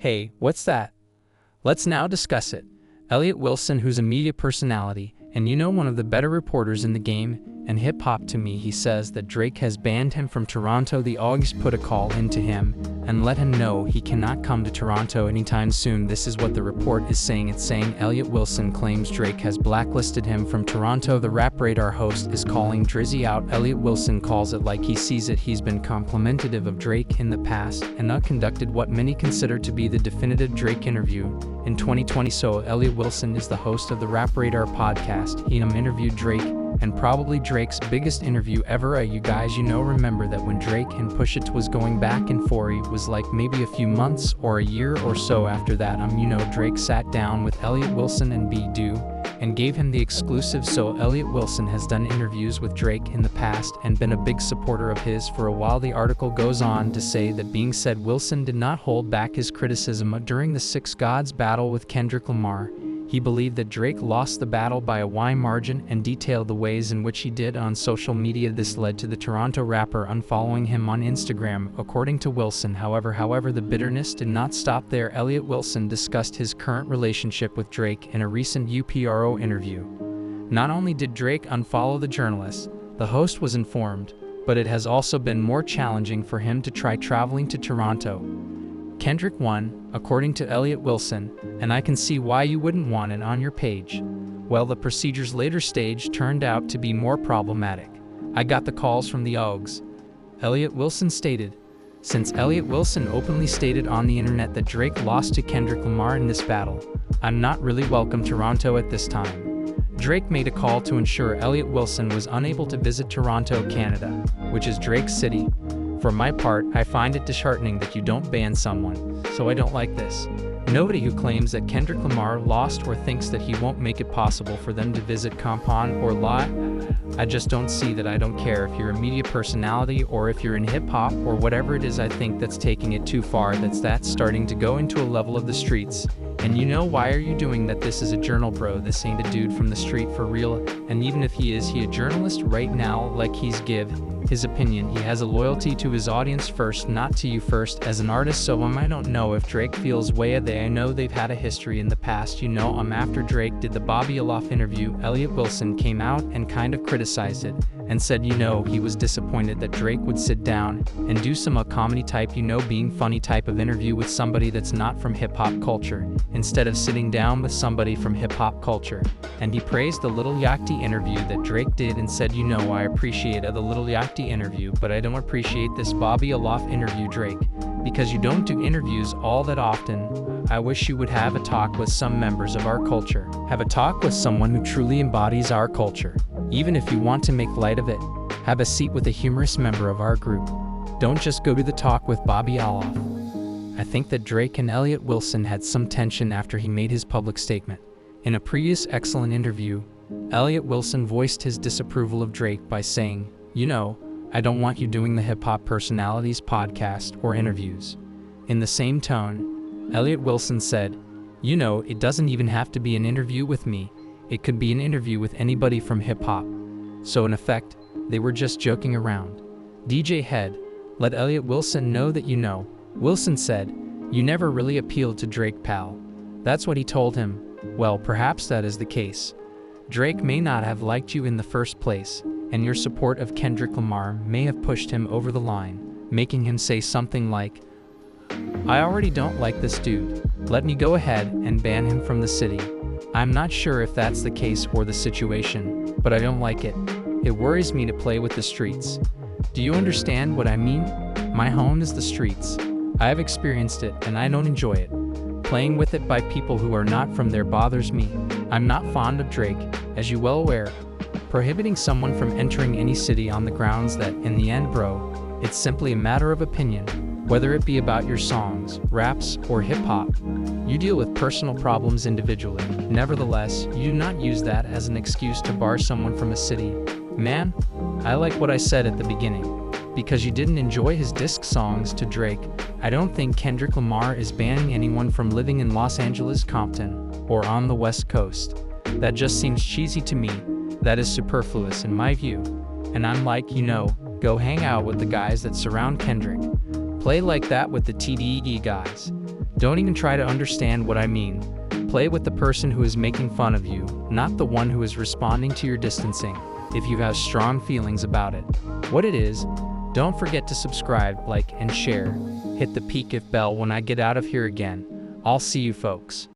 Hey, what's that? Let's now discuss it. Elliott Wilson, who's a media personality, and one of the better reporters in the game, and hip-hop to me, he says that Drake has banned him from Toronto. The Augs put a call into him and let him know he cannot come to Toronto anytime soon. This is what the report is saying. It's saying Elliott Wilson claims Drake has blacklisted him from Toronto. The Rap Radar host is calling Drizzy out. Elliott Wilson calls it like he sees it. He's been complimentary of Drake in the past and not conducted what many consider to be the definitive Drake interview in 2020. So Elliott Wilson is the host of the Rap Radar podcast. He interviewed Drake, and probably Drake's biggest interview ever. You guys remember that when Drake and Pusha T was going back and forth, it was like maybe a few months or a year or so after that. Drake sat down with Elliott Wilson and B-Do and gave him the exclusive. So Elliott Wilson has done interviews with Drake in the past and been a big supporter of his for a while. The article goes on to say that being said, Wilson did not hold back his criticism during the Six Gods battle with Kendrick Lamar. He believed that Drake lost the battle by a wide margin and detailed the ways in which he did on social media. This led to the Toronto rapper unfollowing him on Instagram, according to Wilson. However, the bitterness did not stop there. Elliott Wilson discussed his current relationship with Drake in a recent UPRO interview. Not only did Drake unfollow the journalist, the host was informed, but it has also been more challenging for him to try traveling to Toronto. Kendrick won, according to Elliott Wilson, and I can see why you wouldn't want it on your page. Well, the procedure's later stage turned out to be more problematic. I got the calls from the Augs, Elliott Wilson stated. Since Elliott Wilson openly stated on the internet that Drake lost to Kendrick Lamar in this battle, I'm not really welcome Toronto at this time. Drake made a call to ensure Elliott Wilson was unable to visit Toronto, Canada, which is Drake's city. For my part, I find it disheartening that you don't ban someone, so I don't like this. Nobody who claims that Kendrick Lamar lost or thinks that he won't make it possible for them to visit Compon or lie. I just don't see that. I don't care if you're a media personality or if you're in hip-hop or whatever it is. I think that's taking it too far. That's starting to go into a level of the streets. And why are you doing that? This is a journal, bro. This ain't a dude from the street for real. And even if he is a journalist right now, like he's give his opinion, he has a loyalty to his audience first, not to you first as an artist. So I don't know if Drake feels way of I know they've had a history in the past. After Drake did the Bobby Aloff interview, Elliott Wilson came out and kind of criticized it and said he was disappointed that Drake would sit down and do some comedy type, being funny type of interview with somebody that's not from hip-hop culture, instead of sitting down with somebody from hip-hop culture. And he praised the Lil Yachty interview that Drake did and said, I appreciate the Lil Yachty interview, but I don't appreciate this Bobby Aloff interview, Drake, because you don't do interviews all that often. I wish you would have a talk with some members of our culture. Have a talk with someone who truly embodies our culture. Even if you want to make light of it, have a seat with a humorous member of our group. Don't just go to the talk with Bobby Aloff. I think that Drake and Elliott Wilson had some tension after he made his public statement. In a previous excellent interview, Elliott Wilson voiced his disapproval of Drake by saying, I don't want you doing the hip-hop personalities podcast or interviews. In the same tone, Elliott Wilson said, it doesn't even have to be an interview with me. It could be an interview with anybody from hip-hop. So in effect, they were just joking around. DJ Head let Elliott Wilson know that Wilson said, you never really appealed to Drake, pal. That's what he told him. Well, perhaps that is the case. Drake may not have liked you in the first place, and your support of Kendrick Lamar may have pushed him over the line, making him say something like, I already don't like this dude. Let me go ahead and ban him from the city. I'm not sure if that's the case or the situation, but I don't like it. It worries me to play with the streets. Do you understand what I mean? My home is the streets. I have experienced it and I don't enjoy it. Playing with it by people who are not from there bothers me. I'm not fond of Drake, as you well aware. Prohibiting someone from entering any city on the grounds that, in the end, bro, it's simply a matter of opinion. Whether it be about your songs, raps, or hip-hop, you deal with personal problems individually. Nevertheless, you do not use that as an excuse to bar someone from a city. Man, I like what I said at the beginning. Because you didn't enjoy his diss songs to Drake, I don't think Kendrick Lamar is banning anyone from living in Los Angeles, Compton, or on the West Coast. That just seems cheesy to me. That is superfluous in my view. And I'm like, go hang out with the guys that surround Kendrick. Play like that with the TDE guys. Don't even try to understand what I mean. Play with the person who is making fun of you, not the one who is responding to your distancing, if you have strong feelings about it. What it is, don't forget to subscribe, like, and share. Hit the peak if bell when I get out of here again. I'll see you folks.